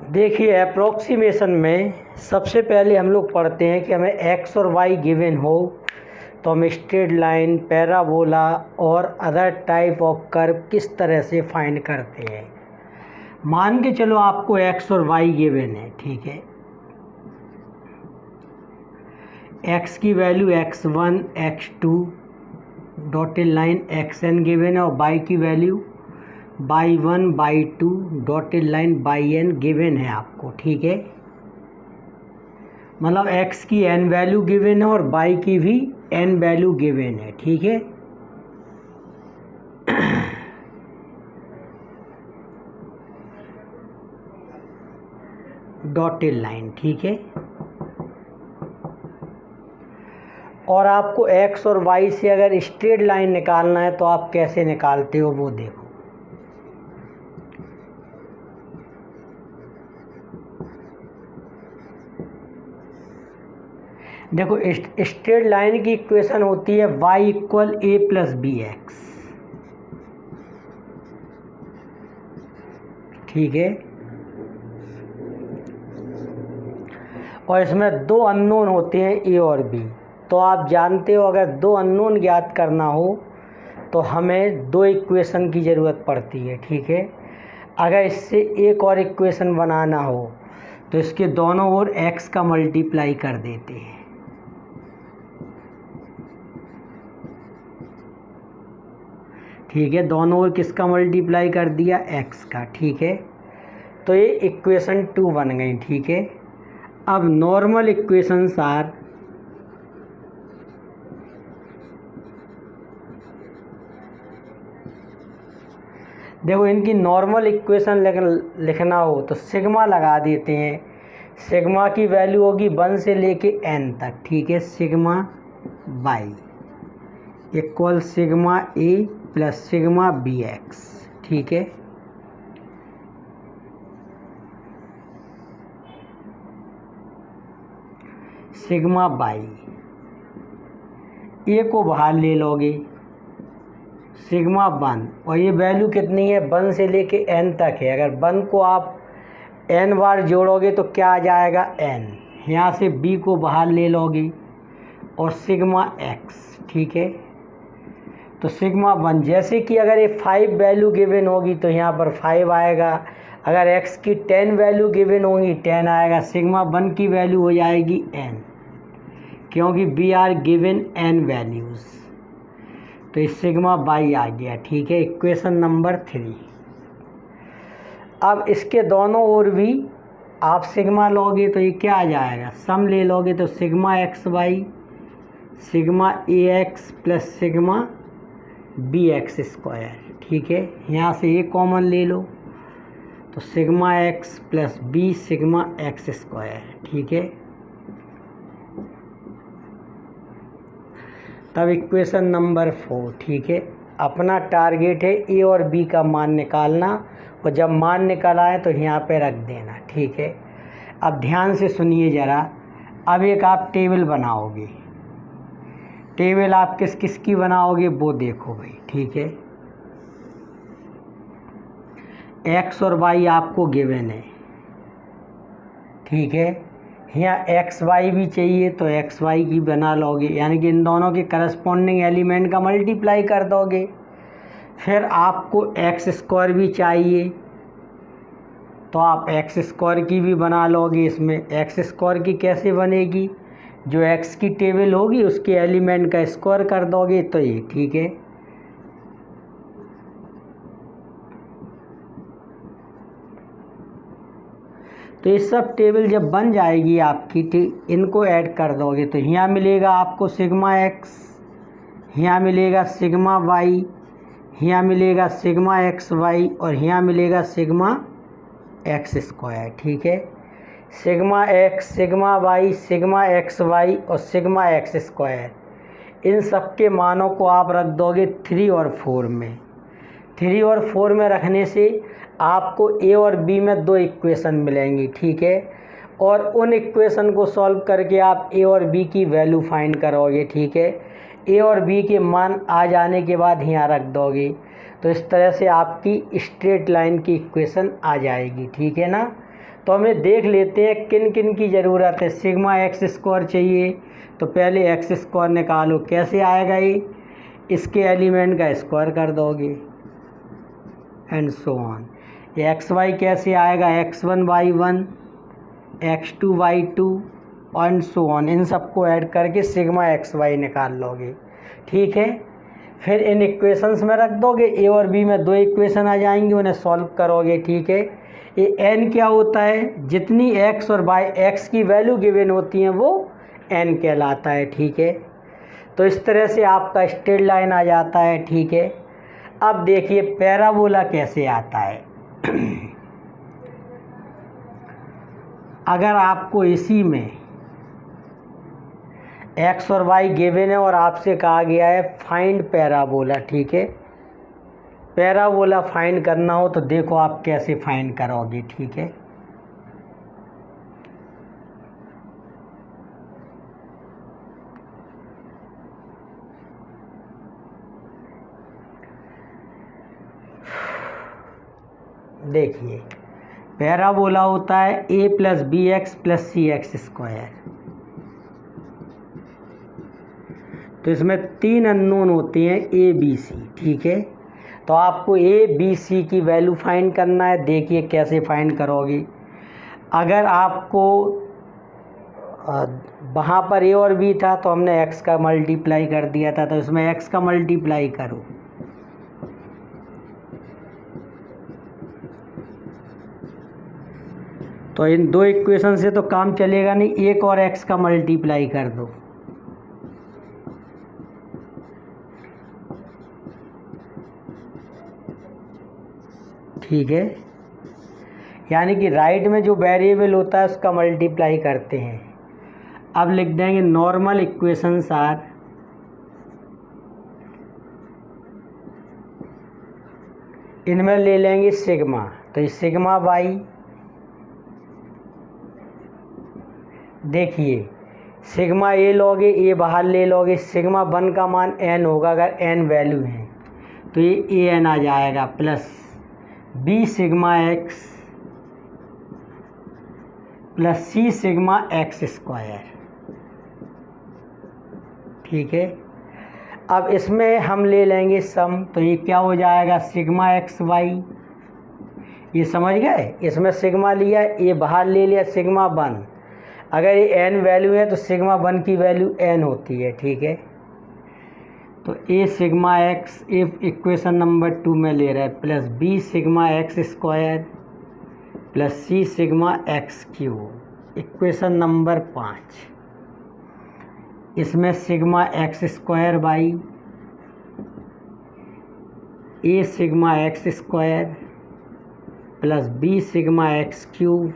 देखिए अप्रोक्सीमेशन में सबसे पहले हम लोग पढ़ते हैं कि हमें एक्स और वाई गिवन हो तो हम स्ट्रेट लाइन, पैराबोला और अदर टाइप ऑफ कर्व किस तरह से फाइंड करते हैं। मान के चलो आपको एक्स और वाई गिवन है, ठीक है। एक्स की value x1, x2 dotted line xn given है और वाई की value y1, y2 dotted line yn given है आपको, ठीक है। मतलब x की n वैल्यू गिवन है और y की भी n वैल्यू गिवन है, ठीक है। डॉटेड लाइन, ठीक है। और आपको x और y से अगर स्ट्रेट लाइन निकालना है तो आप कैसे निकालते हो वो देखो। देखो स्ट्रेट लाइन की इक्वेशन होती है y equal a plus B X, ठीक है। और इसमें दो अननोन होते हैं a और b। तो आप जानते हो अगर दो अननोन ज्ञात करना हो तो हमें दो इक्वेशन की ज़रूरत पड़ती है, ठीक है। अगर इससे एक और इक्वेशन बनाना हो तो इसके दोनों ओर x का मल्टीप्लाई कर देते हैं, ठीक है। दोनों ओर किसका मल्टीप्लाई कर दिया, x का, ठीक है। तो ये इक्वेशन 2 बन गई, ठीक है। अब नॉर्मल इक्वेशंस आर देखो इनकी नॉर्मल इक्वेशन लिखना हो तो सिग्मा लगा देते हैं। सिग्मा की वैल्यू होगी 1 से लेके n तक, ठीक है। Sigma Y equal sigma A plus sigma B X, ठीक है। सिग्मा बाई ए को बाहर ले लोगे, सिग्मा 1 और ये वैल्यू कितनी है 1 से लेके n तक है। अगर 1 को आप n बार जोड़ोगे तो क्या आ जाएगा n, यहाँ से b को बाहर ले लोगे और सिग्मा x, ठीक है। तो सिग्मा 1 जैसे कि अगर ये 5 वैल्यू गिवन होगी तो यहाँ पर 5 आएगा। अगर x की 10 वैल्यू गिवन होगी 10 आएगा। सिग्मा 1 की वैल्यू हो जाएगी n, क्योंकि we are given n values. तो इस सिग्मा बाई आ गया, ठीक है। Equation number 3। अब इसके दोनों ओर भी आप सिग्मा लोगे तो ये क्या आ जाएगा, सम ले लोगे तो sigma x y sigma a x plus sigma B x square, ठीक है। यहाँ से ये कॉमन ले लो तो sigma x plus B sigma x square, ठीक है। तब इक्वेशन नंबर 4, ठीक है। अपना टारगेट है ए और बी का मान निकालना और जब मान निकल आए तो यहाँ पे रख देना, ठीक है। अब ध्यान से सुनिए ज़रा। अब एक आप टेबल बनाओगे। टेबल आप किस किस की बनाओगे वो देखो भाई, ठीक है। एक्स और वाई आपको गिवन है, ठीक है। यहाँ एक्स वाई भी चाहिए तो एक्स वाई की बना लोगे, यानी कि इन दोनों के करस्पॉन्डिंग एलिमेंट का मल्टीप्लाई कर दोगे। फिर आपको एक्स स्क्वायर भी चाहिए तो आप एक्स स्क्वायर की भी बना लोगे। इसमें एक्स स्क्वायर की कैसे बनेगी, जो एक्स की टेबल होगी उसके एलिमेंट का स्क्वायर कर दोगे तो ये, ठीक है। तो ये सब टेबल जब बन जाएगी आपकी, इनको ऐड कर दोगे तो यहाँ मिलेगा आपको सिग्मा एक्स, यहाँ मिलेगा सिग्मा वाई, यहाँ मिलेगा सिग्मा एक्स वाई और यहाँ मिलेगा सिग्मा एक्स स्क्वायर, ठीक है। Sigma X, sigma Y, sigma x Y और सिग्मा एक्स स्क्वायर, इन सब के मानों को आप रख दोगे 3 और 4 में। 3 और 4 में रखने से आपको ए और बी में 2 इक्वेशन मिलेंगी, ठीक है। और उन इक्वेशन को सॉल्व करके आप ए और बी की वैल्यू फाइंड करोगे, ठीक है। ए और बी के मान आ जाने के बाद यहाँ रख दोगे तो इस तरह से आपकी स्ट्रेट लाइन की इक्वेशन आ जाएगी, ठीक है ना। तो हमें देख लेते हैं किन किन की ज़रूरत है। सिग्मा एक्स स्क्वायर चाहिए तो पहले एक्स स्क्वायर निकालो, कैसे आएगा ये, इसके एलिमेंट का स्क्वायर कर दोगे and so on. X y कैसे आएगा, x one y one, x two y two and so on, इन सबको ऐड करके सिग्मा एक्स वाई निकाल लोगे। ठीक है, फिर इन इक्वेशंस में रख दोगे, ए और बी में दो इक्वेशन आ जाएंगी, उन्हें सॉल्व करोगे। ठीक है, ये एन क्या होता है, जितनी एक्स और वाई एक्स की वैल्यू गिवन होती हैं वो एन कहलाता है। ठीक है, तो इस तरह से आपका स्ट्रेट लाइन आ जाता है। ठीक है, अब देखिए पैराबोला कैसे आता है। अगर आपको इसी में एक्स और वाई गिवन है और आपसे कहा गया है फाइंड पैराबोला, ठीक है, पैराबोला फाइंड करना हो तो देखो आप कैसे फाइंड करोगे। ठीक है, देखिए पैराबोला होता है ए plus B X plus C X square. तो इसमें तीन अननोन होते हैं ए बी सी। ठीक है, तो आपको ए बी सी की वैल्यू फाइंड करना है। देखिए कैसे फाइंड करोगे। अगर आपको वहाँ पर ए और बी था तो हमने एक्स का मल्टीप्लाई कर दिया था, तो इसमें एक्स का मल्टीप्लाई करो। तो इन दो इक्वेशन से तो काम चलेगा नहीं, एक और एक्स का मल्टीप्लाई कर दो। ठीक है, यानी कि राइट में जो वेरिएबल होता है उसका मल्टीप्लाई करते हैं। अब लिख देंगे नॉर्मल इक्वेशंस आर इनमें ले लेंगे सिग्मा, तो ये सिग्मा वाई, देखिए सिग्मा ए लोगे, ए बाहर ले लोगे, सिग्मा वन का मान एन होगा अगर एन वैल्यू है तो ये ए एन आ जाएगा, plus B sigma x plus सी सिग्मा एक्स स्क्वायर। ठीक है, अब इसमें हम ले लेंगे सम, तो ये क्या हो जाएगा सिग्मा एक्स वाई, ये समझ गए, इसमें सिग्मा लिया, ये बाहर ले लिया सिग्मा वन, अगर ये एन वैल्यू है तो सिग्मा वन की वैल्यू एन होती है। ठीक है, तो a sigma x equation number 2 में ले रहा है, plus B sigma x square plus सी sigma x cube equation number 5, इसमें sigma x square by a sigma x square plus B sigma x cube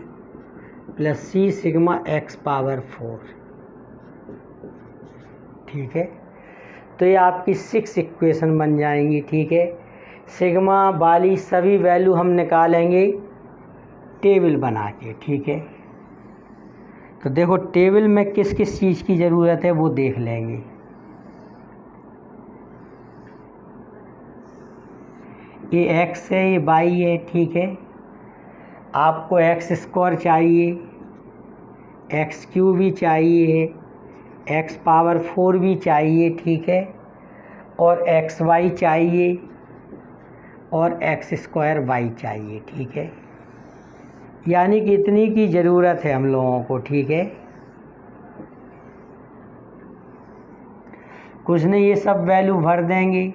plus C sigma x power 4। ठीक है, तो ये आपकी 6 इक्वेशन बन जाएंगी। ठीक है, सिग्मा वाली सभी वैल्यू हम निकालेंगे टेबल बना के। ठीक है, तो देखो टेबल में किस किस चीज़ की ज़रूरत है वो देख लेंगे। ये एक्स है, ये वाई है। ठीक है, आपको एक्स स्क्वायर चाहिए, एक्स क्यूब भी चाहिए, एक्स पावर 4 भी चाहिए। ठीक है, और एक्स वाई चाहिए और एक्स स्क्वायर वाई चाहिए। ठीक है, यानी कि इतनी की ज़रूरत है हम लोगों को। ठीक है, कुछ नहीं, ये सब वैल्यू भर देंगे।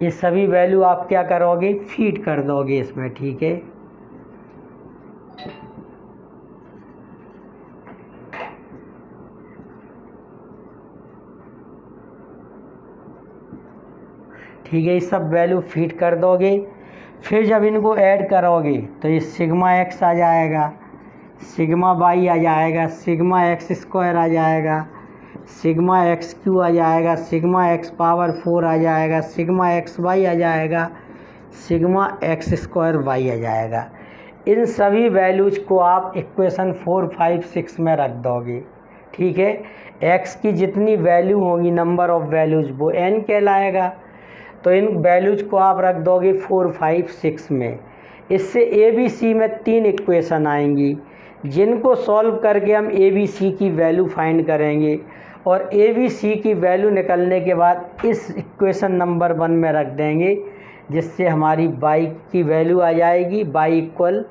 ये सभी वैल्यू आप क्या करोगे, फीड कर दोगे इसमें। ठीक है, ठीक है, ये सब वैल्यू फीड कर दोगे। फिर जब इनको ऐड करोगे तो ये सिग्मा एक्स आ जाएगा, सिग्मा वाई आ जाएगा, सिग्मा एक्स स्क्वायर आ जाएगा, सिग्मा एक्स क्यू आ जाएगा, सिग्मा एक्स पावर 4 आ जाएगा, सिग्मा एक्स वाई आ जाएगा, सिग्मा एक्स स्क्वायर वाई आ जाएगा। इन सभी वैल्यूज को आप इक्वेशन 4, 5, 6 में रख दोगे। ठीक है, एक्स की जितनी वैल्यू होगी नंबर ऑफ वैल्यूज वो एन कहलाएगा, तो इन वैल्यूज को आप रख दोगे 4, 5, 6 में। इससे ABC में 3 इक्वेशन आएंगी जिनको सॉल्व करके हम ABC की वैल्यू फाइंड करेंगे और ABC की वैल्यू निकलने के बाद इस इक्वेशन नंबर 1 में रख देंगे, जिससे हमारी y की वैल्यू आ जाएगी, y इक्वल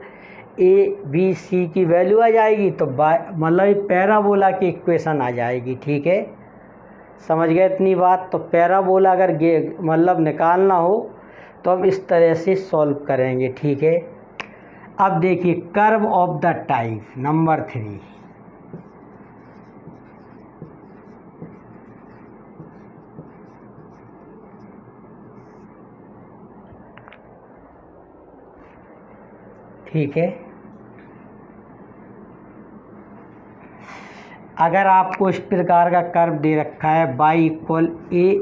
ABC की वैल्यू आ जाएगी। तो मतलब पैराबोला की इक्वेशन आ जाएगी। ठीक है, समझ गए इतनी बात। तो पैराबोला अगर मतलब निकालना हो तो हम इस तरह से सॉल्व करेंगे। ठीक है, अब देखिए curve of the type number 3। ठीक है, अगर आपको इस प्रकार का कर्व दे रखा है y equal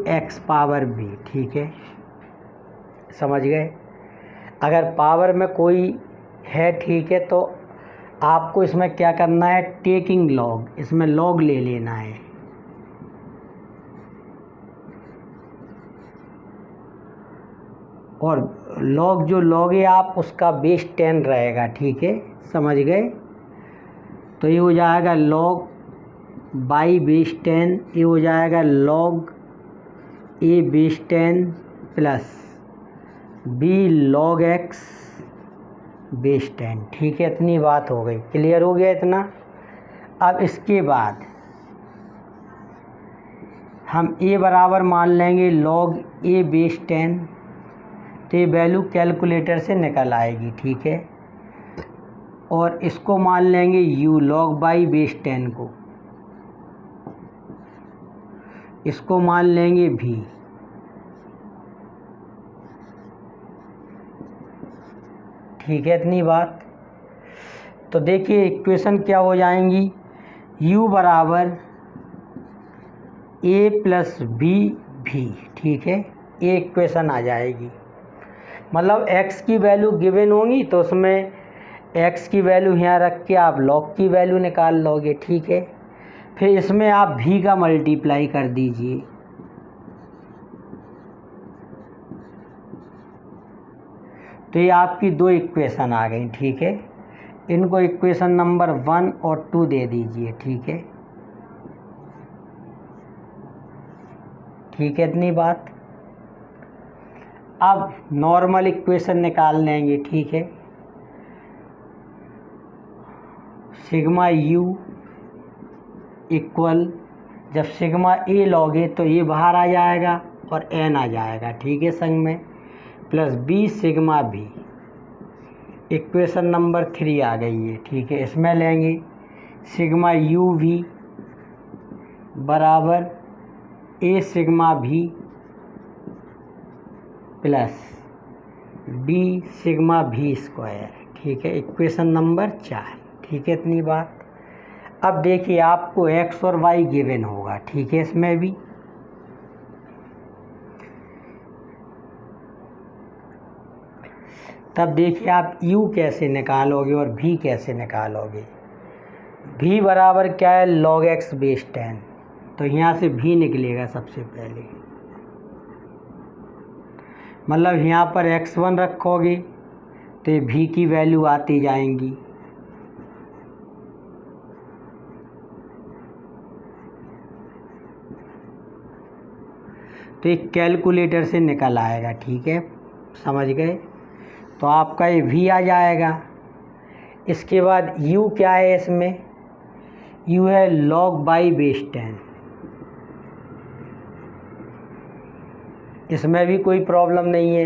ax power b, ठीक है, समझ गए। अगर पावर में कोई है, ठीक है, तो आपको इसमें क्या करना है, टेकिंग लॉग, इसमें लॉग ले लेना है। और लॉग जो लोगे आप उसका बेस 10 रहेगा। ठीक है, समझ गए। तो ये हो जाएगा लॉग बाई बेस 10, ये हो जाएगा लॉग ए base 10 plus b log x base 10। ठीक है, इतनी बात हो गई, क्लियर हो गया इतना। अब इसके बाद हम ए बराबर मान लेंगे लॉग ए बेस 10, तो ये वैल्यू कैलकुलेटर से निकल आएगी। ठीक है, और इसको मान लेंगे यू लॉग बाई बेस 10 को, इसको मान लेंगे भी। ठीक है, इतनी बात। तो देखिए इक्वेशन क्या हो जाएंगी, u बराबर a प्लस बी भी। ठीक है, ये इक्वेशन आ जाएगी। मतलब x की वैल्यू गिवन होंगी तो उसमें x की वैल्यू यहाँ रख के आप log की वैल्यू निकाल लोगे। ठीक है, फिर इसमें आप v का मल्टीप्लाई कर दीजिए। तो ये आपकी 2 इक्वेशन आ गई। ठीक है, इनको इक्वेशन नंबर 1 और 2 दे दीजिए। ठीक है, ठीक है, इतनी बात। अब नॉर्मल इक्वेशन निकाल लेंगे। ठीक है, सिग्मा यू इक्वल, जब सिग्मा ए लोगे तो ये बाहर आ जाएगा और एन आ जाएगा। ठीक है, संग में प्लस बी सिग्मा भी, इक्वेशन नंबर 3 आ गई है। ठीक है, इसमें लेंगे सिग्मा यू भी बराबर ए सिग्मा भी प्लस बी सिग्मा भी स्क्वायर। ठीक है, इक्वेशन नंबर 4। ठीक है, इतनी बात। अब देखिए आपको x और y गिवन होगा। ठीक है, इसमें भी तब देखिए आप u कैसे निकालोगे और v कैसे निकालोगे। v बराबर क्या है, log x बेस 10, तो यहाँ से v निकलेगा सबसे पहले। मतलब यहाँ पर x1 रखोगे तो v की वैल्यू आती जाएंगी। तो एक कैलकुलेटर से निकल आएगा। ठीक है, समझ गए। तो आपका ये v आ जाएगा। इसके बाद u क्या है, इसमें u है log बाई बेस 10। इसमें भी कोई प्रॉब्लम नहीं है,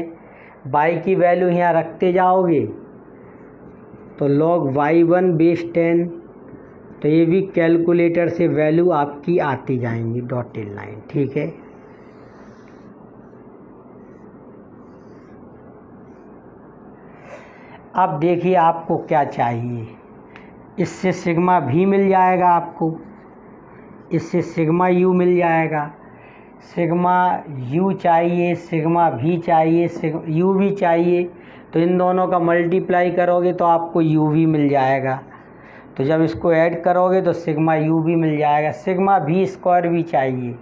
y की वैल्यू यहाँ रखते जाओगे तो log y1 बेस 10, तो ये भी कैलकुलेटर से वैल्यू आपकी आती जाएंगी डॉटेड लाइन। ठीक है, अब देखिए आपको क्या चाहिए, इससे सिग्मा भी मिल जाएगा आपको, इससे सिग्मा यू मिल जाएगा। सिग्मा यू चाहिए, सिग्मा भी चाहिए, यू भी चाहिए, तो इन दोनों का मल्टीप्लाई करोगे तो आपको यू भी मिल जाएगा। तो जब इसको ऐड करोगे तो सिग्मा यू भी मिल जाएगा। सिग्मा भी स्क्वायर भी चाहिए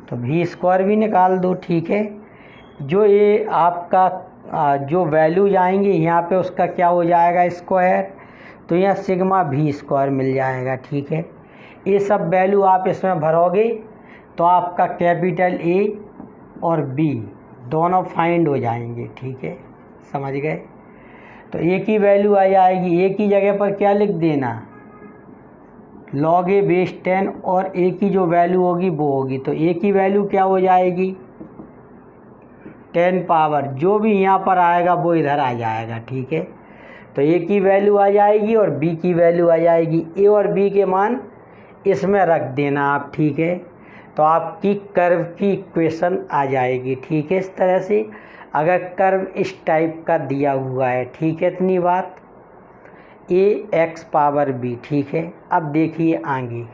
तो भी स्क्वायर भी निकाल दो। ठीक है, जो ये आपका जो वैल्यू जाएंगे यहाँ पे उसका क्या हो जाएगा स्क्वायर, तो यहाँ सिग्मा भी स्क्वायर मिल जाएगा। ठीक है, ये सब वैल्यू आप इसमें भरोगे तो आपका कैपिटल ए और बी दोनों फाइंड हो जाएंगे। ठीक है, समझ गए। तो ए की वैल्यू आ जाएगी, ए की जगह पर क्या लिख देना, log a बेस 10, और ए की जो वैल्यू होगी वो होगी, तो ए की वैल्यू क्या हो जाएगी 10 पावर, जो भी यहाँ पर आएगा वो इधर आ जाएगा। ठीक है, तो ए की वैल्यू आ जाएगी और बी की वैल्यू आ जाएगी। ए और बी के मान इसमें रख देना आप। ठीक है, तो आपकी कर्व की इक्वेशन आ जाएगी। ठीक है, इस तरह से अगर कर्व इस टाइप का दिया हुआ है। ठीक है, इतनी बात, ए एक्स पावर बी। ठीक है, अब देखिए आगे,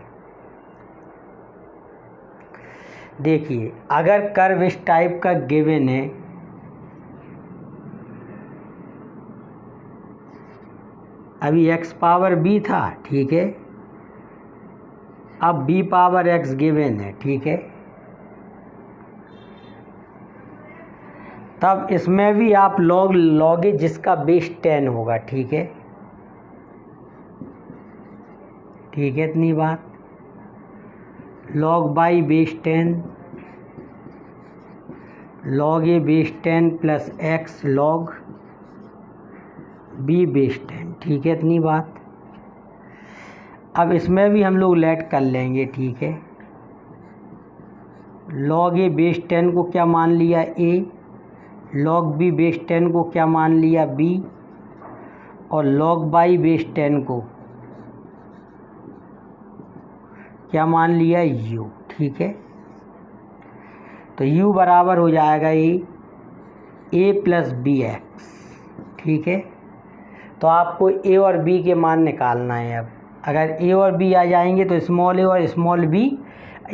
देखिए अगर कर्व इस टाइप का गिवन है, अभी एक्स पावर बी था। ठीक है, अब बी पावर एक्स गिवन है। ठीक है, तब इसमें भी आप लॉग लॉगे जिसका बेस 10 होगा। ठीक है, ठीक है, इतनी बात, लॉग बाई बेस 10, लॉग ए base 10 plus X log B base 10। ठीक है, इतनी बात। अब इसमें भी हम लोग लेट कर लेंगे। ठीक है, लॉग ए बेस 10 को क्या मान लिया ए, लॉग बी बेस 10 को क्या मान लिया बी, और लॉग बाई बेस 10 को क्या मान लिया यू। ठीक है, तो यू बराबर हो जाएगा ए प्लस बी एक्स। ठीक है, तो आपको ए और बी के मान निकालना है। अब अगर ए और बी आ जाएंगे तो स्मॉल ए और स्मॉल बी,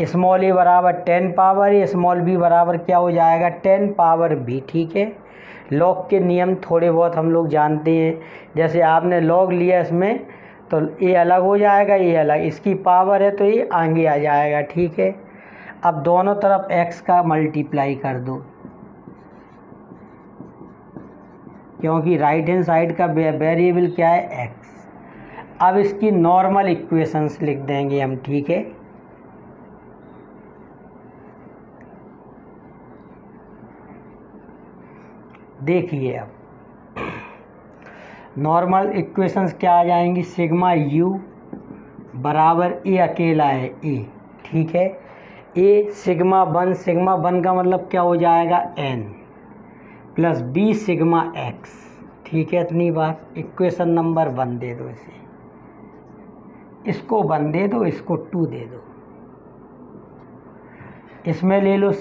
स्मॉल ए बराबर 10 पावर ए, स्मॉल बी बराबर क्या हो जाएगा 10 पावर बी। ठीक है, लॉग के नियम थोड़े बहुत हम लोग जानते हैं, जैसे आपने लॉग लिया इसमें तो ए अलग हो जाएगा, ये अलग, इसकी पावर है तो ये आगे आ जाएगा। ठीक है, अब दोनों तरफ एक्स का मल्टीप्लाई कर दो, क्योंकि राइट हैंड साइड का वेरिएबल क्या है एक्स। अब इसकी नॉर्मल इक्वेशंस लिख देंगे हम। ठीक है, देखिए अब नॉर्मल इक्वेशंस क्या आ जाएंगी, सिग्मा यू बराबर ए अकेला है ए। ठीक है, ए सिग्मा 1 का मतलब क्या हो जाएगा N plus B sigma X. ठीक है, इतनी बात। इक्वेशन नंबर 1 दे दो, इसे इसको 1 दे दो, इसको 2 दे दो, इसमें ले लो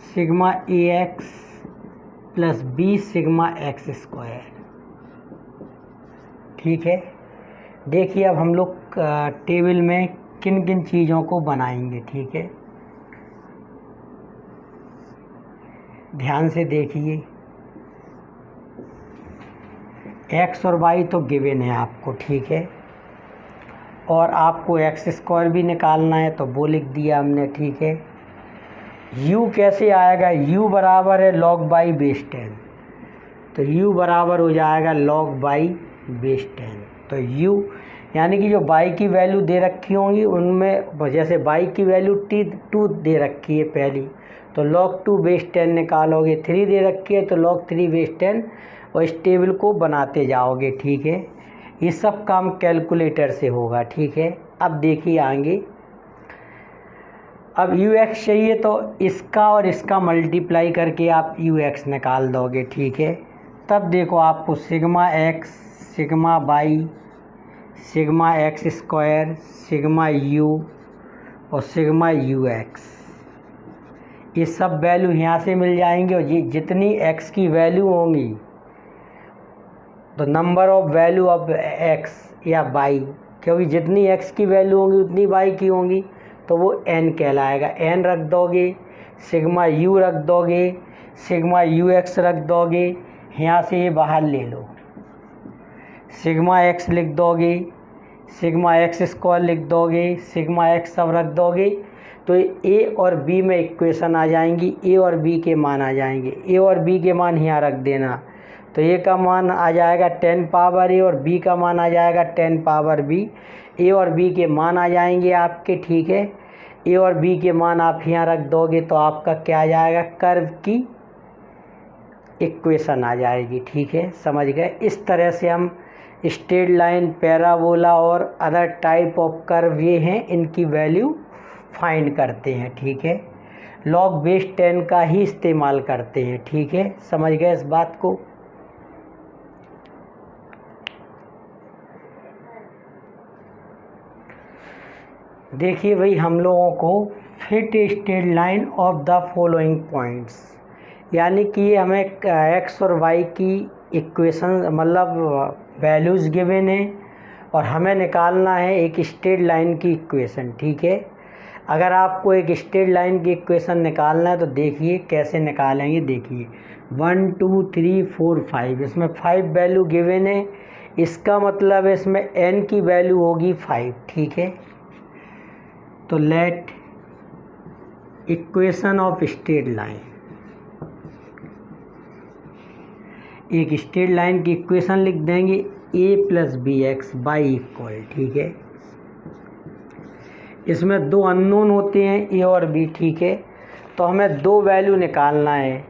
sigma a x plus B sigma x square. ठीक है, देखिए अब हम लोग टेबल में किन किन चीज़ों को बनाएंगे। ठीक है, ध्यान से देखिए, एक्स और वाई तो गिवन है आपको। ठीक है, और आपको एक्स स्क्वायर भी निकालना है तो वो लिख दिया हमने। ठीक है, u कैसे आएगा, u बराबर है log बाई बेस 10, तो u बराबर हो जाएगा log बाई बेस 10। तो u यानी कि जो y की वैल्यू दे रखी होंगी उनमें, जैसे y की वैल्यू 2 दे रखी है पहली, तो log 2 बेस 10 निकालोगे, 3 दे रखी है तो log 3 बेस 10, और इस टेबल को बनाते जाओगे। ठीक है, ये सब काम कैलकुलेटर से होगा। ठीक है, अब देखिए आगे, अब यू एक्स चाहिए तो इसका और इसका मल्टीप्लाई करके आप यू एक्स निकाल दोगे। ठीक है, तब देखो आपको sigma X, sigma by, sigma x square, sigma you और सिग्मा यू एक्स, ये सब वैल्यू यहाँ से मिल जाएंगे। और ये जितनी एक्स की वैल्यू होंगी तो number of value of x या बाई, क्योंकि जितनी एक्स की वैल्यू होंगी उतनी बाई की होंगी, तो वो n कहलाएगा। n रख दोगे, सिग्मा u रख दोगे, सिग्मा यू एक्स रख दोगे, यहाँ से ये बाहर ले लो, सिग्मा x लिख दोगे, सिग्मा एक्स स्क्वायर लिख दोगे, सिग्मा एक्स सब रख दोगे तो ए और बी में इक्वेशन आ जाएंगी, ए और बी के मान आ जाएंगे। ए और बी के मान यहाँ रख देना, तो ए का मान आ जाएगा 10 पावर ए और बी का मान आ जाएगा 10 पावर बी। ए और बी के मान आ जाएंगे आपके, ठीक है। ए और बी के मान आप यहाँ रख दोगे तो आपका क्या आ जाएगा, कर्व की इक्वेशन आ जाएगी, ठीक है, समझ गए। इस तरह से हम स्ट्रेट लाइन, पैराबोला और अदर टाइप ऑफ कर्व ये हैं, इनकी वैल्यू फाइंड करते हैं, ठीक है। लॉग बेस 10 का ही इस्तेमाल करते हैं, ठीक है, समझ गए इस बात को। देखिए भाई, हम लोगों को fit straight line of the following points, यानी कि हमें एक्स और वाई की इक्वेशन मतलब वैल्यूज़ गिवन है और हमें निकालना है एक स्ट्रेट लाइन की इक्वेशन, ठीक है। अगर आपको एक स्ट्रेट लाइन की इक्वेशन निकालना है तो देखिए कैसे निकालेंगे। देखिए 1 2 3 4 5, इसमें 5 वैल्यू गिवन है, इसका मतलब है इसमें n की वैल्यू होगी 5, ठीक है। तो let equation of straight line, एक स्ट्रेट लाइन की इक्वेशन लिख देंगे a plus B X Y equal, ठीक है। इसमें दो अननोन होते हैं ए और बी, ठीक है। तो हमें दो वैल्यू निकालना है,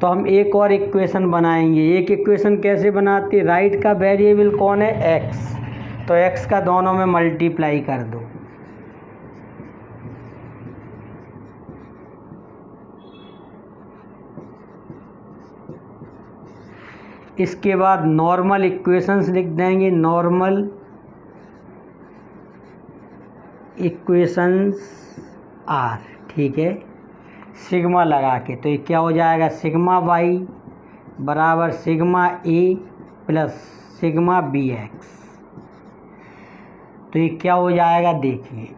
तो हम एक और इक्वेशन बनाएंगे। एक इक्वेशन कैसे बनाते हैं, राइट का वेरिएबल कौन है, एक्स, तो एक्स का दोनों में मल्टीप्लाई कर दो। इसके बाद नॉर्मल इक्वेशंस लिख देंगे, नॉर्मल इक्वेशंस आर, ठीक है, सिग्मा लगा के। तो ये क्या हो जाएगा, सिग्मा वाई बराबर sigma A plus sigma B x. तो ये क्या हो जाएगा, देखिए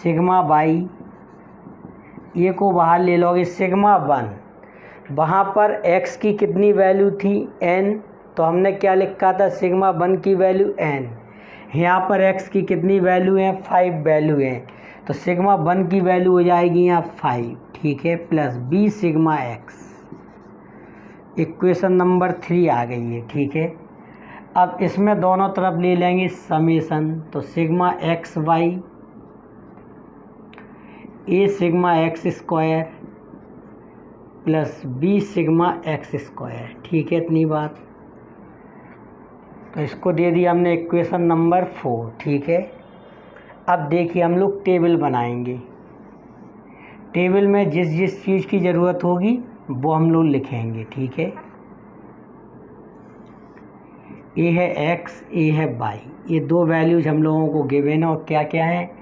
सिग्मा वाई, ये को बाहर ले लोगे, सिग्मा 1, वहाँ पर x की कितनी वैल्यू थी, n, तो हमने क्या लिखा था, सिग्मा 1 की वैल्यू n। यहाँ पर x की कितनी वैल्यू है, 5 वैल्यू है, तो सिग्मा 1 की वैल्यू हो जाएगी यहाँ 5, ठीक है, plus b sigma x। Equation number 3 आ गई है, ठीक है। अब इसमें दोनों तरफ ले लेंगे समेशन, तो sigma x Y a sigma x square plus B sigma x square, ठीक है, इतनी बात। तो इसको दे दिया हमने इक्वेशन नंबर 4, ठीक है। अब देखिए हम लोग टेबल बनाएंगे, टेबल में जिस जिस चीज़ की ज़रूरत होगी वो हम लोग लिखेंगे, ठीक है। ए है एक्स, ए है वाई, ये दो वैल्यूज हम लोगों को गिवन है, और क्या क्या है,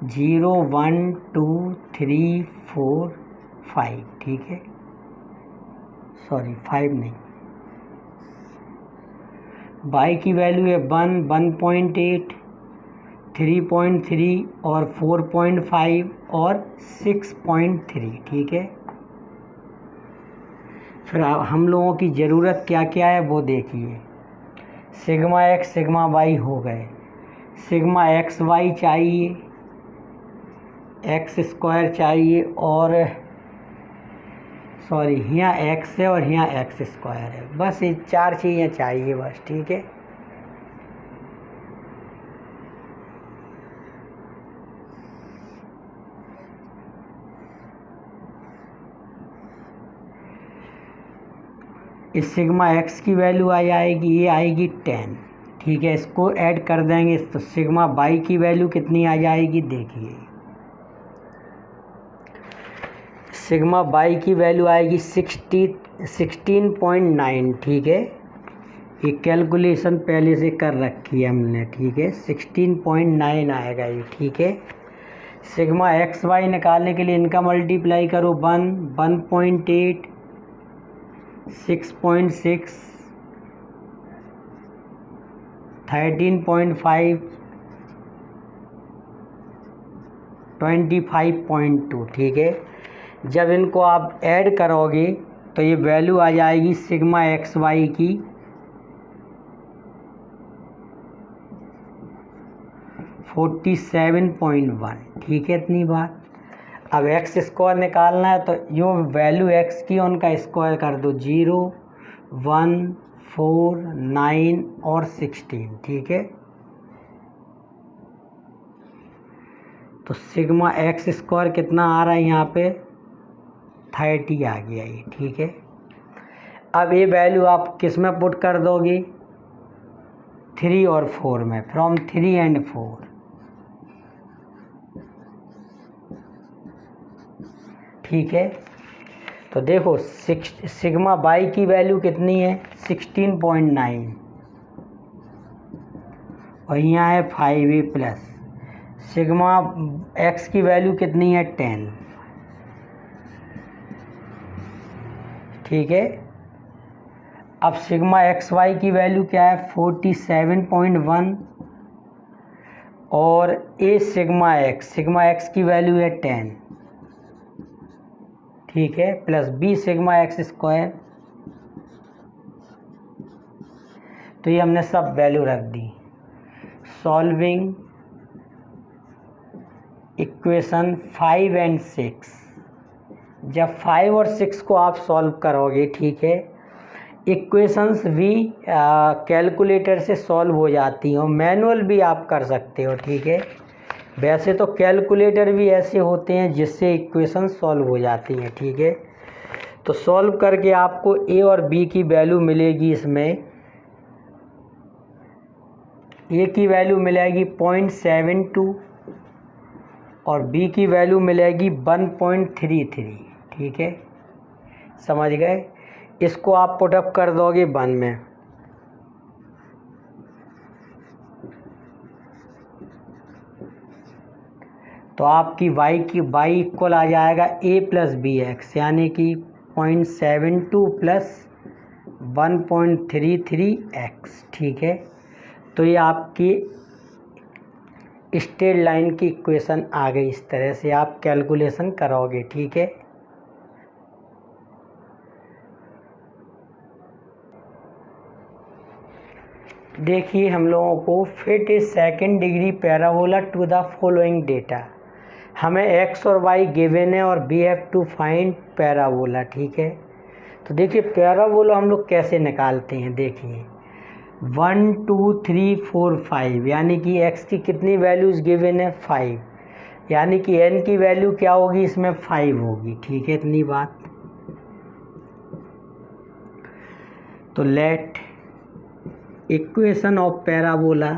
0 1 2 3 4 5, ठीक है, सॉरी 5 नहीं, वाई की वैल्यू है 1 1.8 3.3 और 4.5 और 6.3, ठीक है। फिर हम लोगों की ज़रूरत क्या क्या है वो देखिए, सिग्मा एक्स सिग्मा वाई हो गए, सिग्मा एक्स वाई चाहिए, एक्स स्क्वायर चाहिए, और सॉरी यहाँ एक्स है और यहाँ एक्स स्क्वायर है, बस ये 4 चीज़ें चाहिए बस, ठीक है। इस सिग्मा एक्स की वैल्यू आ जाएगी, ये आएगी 10, ठीक है। इसको ऐड कर देंगे तो सिग्मा वाई की वैल्यू कितनी आ जाएगी, देखिए सिग्मा वाई की वैल्यू आएगी 16.9, ठीक है। ये कैलकुलेशन पहले से कर रखी है हमने, ठीक है, 16.9 आएगा ये, ठीक है। सिग्मा एक्स वाई निकालने के लिए इनका मल्टीप्लाई करो, 1 1.8 6.6 13.5 25.2, ठीक है। जब इनको आप ऐड करोगे तो ये वैल्यू आ जाएगी सिग्मा एक्स वाई की 47.1, ठीक है इतनी बात। अब एक्स स्क्वायर निकालना है तो जो वैल्यू एक्स की उनका स्क्वायर कर दो, 0, 1, 4, 9 और 16, ठीक है। तो सिग्मा एक्स स्क्वायर कितना आ रहा है यहाँ पे, 30 आ गया ये, ठीक है। अब ये वैल्यू आप किस में पुट कर दोगे, 3 और 4 में, फ्रॉम 3 एंड 4, ठीक है। तो देखो सिग्मा बाई की वैल्यू कितनी है, 16.9 और यहाँ है 5a प्लस। सिग्मा एक्स की वैल्यू कितनी है, 10, ठीक है। अब सिग्मा एक्स वाई की वैल्यू क्या है, 47.1 और ए सिग्मा एक्स की वैल्यू है 10, ठीक है, plus B sigma x square. तो ये हमने सब वैल्यू रख दी। सॉल्विंग इक्वेशन 5 एंड 6, जब 5 और 6 को आप सॉल्व करोगे, ठीक है, इक्वेशंस भी कैलकुलेटर से सॉल्व हो जाती हो, मैनुअल भी आप कर सकते हो, ठीक है। वैसे तो कैलकुलेटर भी ऐसे होते हैं जिससे इक्वेशन सॉल्व हो जाती हैं, ठीक है। तो सॉल्व करके आपको ए और बी की वैल्यू मिलेगी, इसमें ए की वैल्यू मिलेगी 0.72 और बी की वैल्यू मिलेगी 1.33, ठीक है, समझ गए। इसको आप पुटअप कर दोगे 1 में, तो आपकी y इक्वल आ जाएगा a प्लस बी एक्स, यानी कि 0.72 प्लस 1.33x, ठीक है। तो ये आपकी स्ट्रेट लाइन की इक्वेशन आ गई। इस तरह से आप कैलकुलेशन करोगे, ठीक है। देखिए हम लोगों को fit a second degree parabola to the following data, हमें x और y गिवन है और we have to find parabola, ठीक है। तो देखिए पैराबोला हम लोग कैसे निकालते हैं, देखिए 1 2 3 4 5, यानी कि x की कितनी वैल्यूज़ गिवन है, 5, यानी कि n की वैल्यू क्या होगी, इसमें 5 होगी, ठीक है इतनी बात। तो लेट इक्वेशन ऑफ पैराबोला,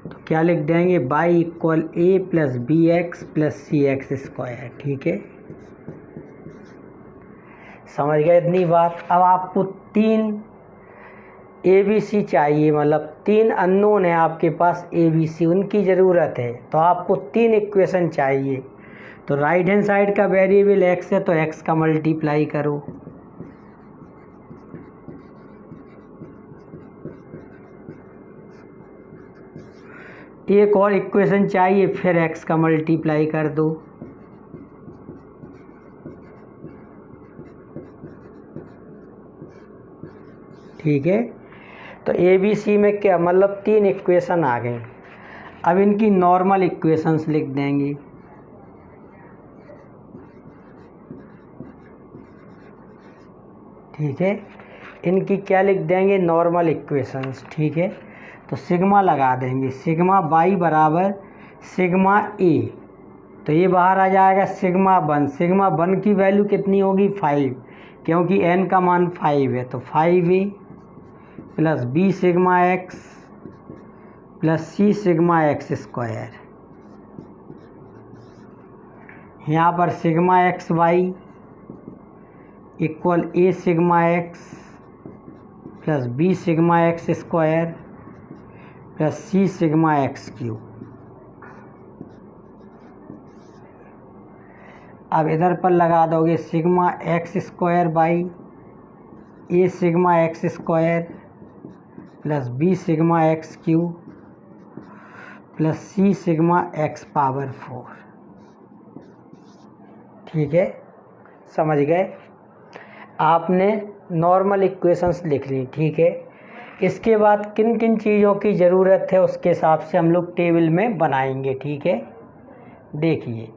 तो क्या लिख देंगे, y equal a plus B X plus C X square, ठीक है, समझ गए इतनी बात। अब आपको 3 ABC चाहिए, मतलब 3 अननोन है आपके पास ABC, उनकी ज़रूरत है, तो आपको 3 इक्वेशन चाहिए। तो राइट हैंड साइड का वेरिएबल x है, तो x का मल्टीप्लाई करो, एक और इक्वेशन चाहिए, फिर x का मल्टीप्लाई कर दो, ठीक है। तो ABC में क्या मतलब 3 इक्वेशन आ गए। अब इनकी नॉर्मल इक्वेशंस लिख देंगे, ठीक है, इनकी क्या लिख देंगे, नॉर्मल इक्वेशंस, ठीक है। तो सिग्मा लगा देंगे, सिग्मा बाई बराबर सिग्मा ए, तो ये बाहर आ जाएगा सिग्मा 1, सिग्मा 1 की वैल्यू कितनी होगी, 5, क्योंकि n का मान 5 है, तो 5a plus B sigma x plus सी सिग्मा एक्स स्क्वायर, यहाँ पर sigma x y equal a sigma x plus B sigma x square plus C sigma x cube. अब इधर पर लगा दोगे sigma x square by a sigma x square plus B sigma x cube plus C sigma x power 4, ठीक है, समझ गए। आपने नॉर्मल इक्वेशंस लिख ली, ठीक है। इसके बाद किन किन चीज़ों की ज़रूरत है उसके हिसाब से हम लोग टेबल में बनाएंगे, ठीक है। देखिए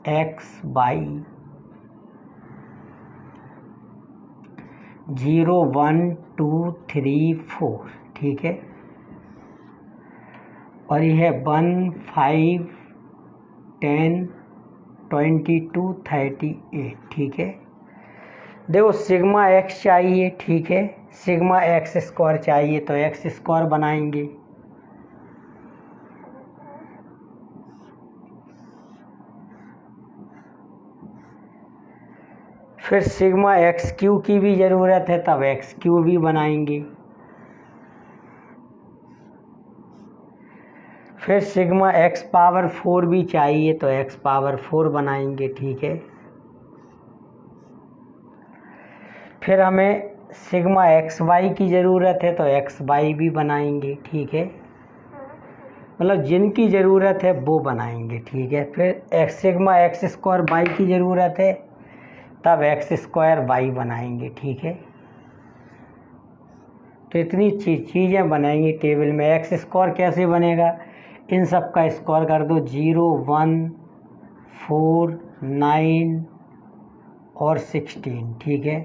एक्स बाई 0 1 2 3 4, ठीक है। और यह है 1 5 10 22 38, ठीक है। देखो सिग्मा एक्स चाहिए, ठीक है, सिग्मा एक्स स्क्वायर चाहिए, तो एक्स स्क्वायर बनाएंगे। फिर सिग्मा एक्स क्यू की भी ज़रूरत है, तब एक्स क्यू भी बनाएंगे। फिर सिग्मा एक्स पावर 4 भी चाहिए, तो एक्स पावर 4 बनाएंगे, ठीक है। फिर हमें सिग्मा एक्स वाई की ज़रूरत है, तो एक्स वाई भी बनाएंगे, ठीक है। मतलब जिनकी ज़रूरत है वो बनाएंगे, ठीक है। फिर सिग्मा एक्स स्क्वायर वाई की ज़रूरत है, तब एक्स स्क्वायर वाई बनाएंगे, ठीक है। तो इतनी चीज़ें बनाएंगे टेबल में। एक्स स्क्वायर कैसे बनेगा, इन सब का स्क्वायर कर दो, 0 1 4 9 और 16, ठीक है।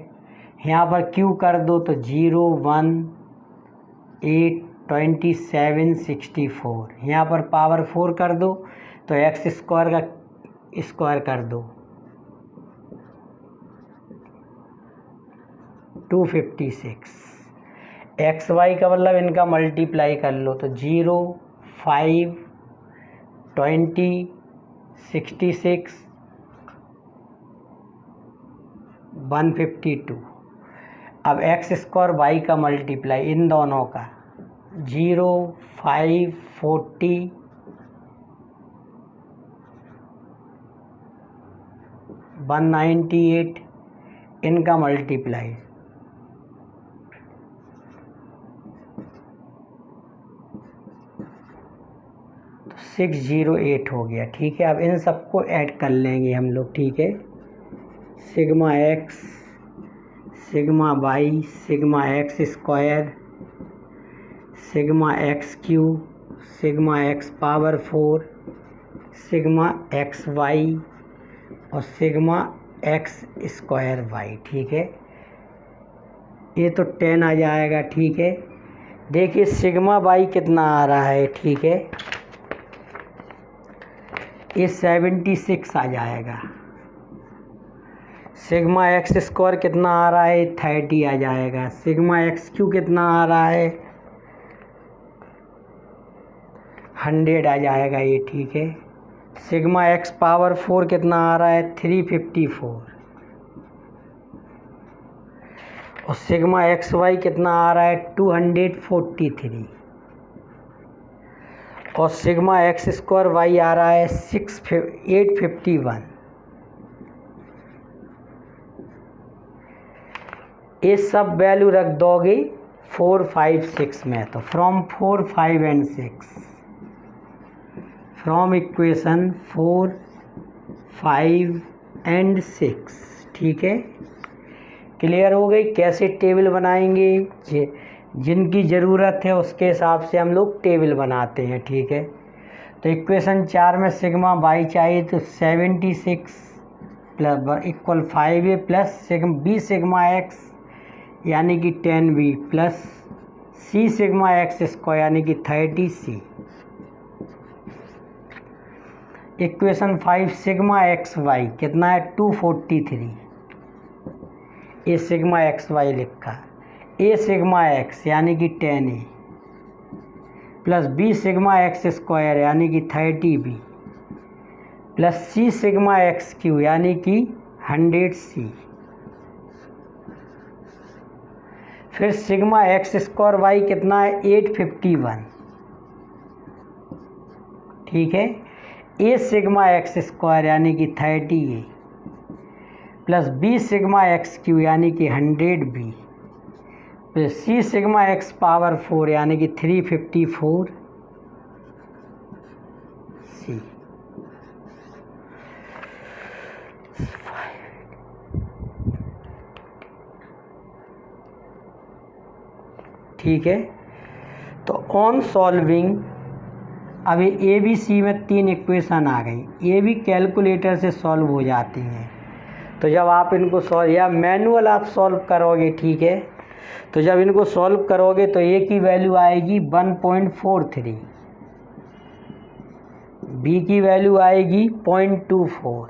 यहाँ पर क्यू कर दो तो 0 1 8 27 64। यहाँ पर पावर 4 कर दो तो एक्स स्क्वायर का स्क्वायर कर दो 256। एक्स वाई का मतलब इनका मल्टीप्लाई कर लो तो 0 5 20 66 152। अब एक्स स्क्वायर वाई का मल्टीप्लाई इन दोनों का 0 5 40 198, इनका मल्टीप्लाई 608 हो गया, ठीक है। अब इन सबको ऐड कर लेंगे हम लोग, ठीक है। Sigma X sigma Y sigma x square sigma X cube sigma x power 4 sigma x Y और सिग्मा एक्स स्क्वायर वाई, ठीक है। ये तो 10 आ जाएगा, ठीक है। देखिए सिग्मा वाई कितना आ रहा है, ठीक है, ये 76 आ जाएगा। सिग्मा एक्स स्क्वायर कितना आ रहा है, 30 आ जाएगा। सिग्मा एक्स क्यू कितना आ रहा है, 100 आ जाएगा ये, ठीक है। सिग्मा एक्स पावर 4 कितना आ रहा है, 354। और सिग्मा एक्स वाई कितना आ रहा है, 243। और सिग्मा एक्स स्क्वायर वाई आ रहा है 851। ये सब वैल्यू रख दोगे 4 5 6 में, तो from 4 5 and 6, from equation 4 5 and 6, ठीक है। क्लियर हो गई कैसे टेबल बनाएंगे, जिनकी ज़रूरत है उसके हिसाब से हम लोग टेबल बनाते हैं, ठीक है। तो इक्वेशन 4 में सिग्मा वाई चाहिए, तो 76 plus equal 5a plus B sigma X यानी कि 10b प्लस सी सिग्मा एक्स स्क्वायर यानी कि 30c। Equation 5 sigma x Y कितना है, 243। ए सिग्मा एक्स वाई लिखा, ए सिग्मा एक्स यानी कि 10a plus B sigma x square यानी कि 30b प्लस सी सिग्मा एक्स क्यू यानी कि 100c। फिर सिग्मा एक्स स्क्वायर वाई कितना है, 851, ठीक है। ए सिग्मा एक्स स्क्वायर यानी कि 30a plus B sigma X cube यानी कि 100 बी प्लस सी सिग्मा एक्स पावर 4 यानी कि 354 सी। ठीक है, तो ऑन सॉल्विंग अभी ए बी सी में 3 इक्वेशन आ गई, ये भी कैलकुलेटर से सॉल्व हो जाती हैं। तो जब आप इनको सॉल्व या मैनुअल आप सॉल्व करोगे, ठीक है, तो जब इनको सॉल्व करोगे तो ए की वैल्यू आएगी 1.43, बी की वैल्यू आएगी 0.24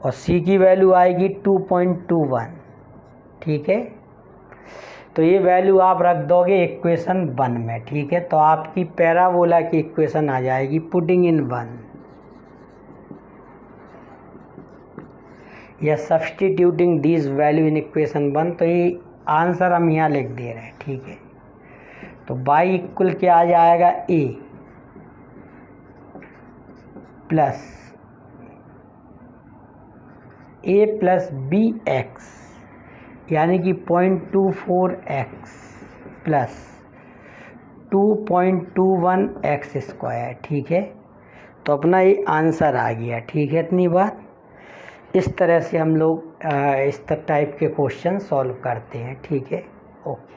और सी की वैल्यू आएगी 2.21। ठीक है, तो ये वैल्यू आप रख दोगे इक्वेशन 1 में। ठीक है, तो आपकी पैराबोला की इक्वेशन आ जाएगी पुटिंग इन 1 या substituting this value in equation 1। तो ये आंसर हम यहाँ लिख दे रहे हैं। ठीक है, तो बाई इक्वल क्या आ जाएगा, ए प्लस बी एक्स यानी कि 0.24 एक्स प्लस 2.21 एक्स स्क्वायर। ठीक है, तो अपना ये आंसर आ गया। ठीक है, इतनी बात। इस तरह से हम लोग इस टाइप के क्वेश्चन सॉल्व करते हैं। ठीक है, ओके।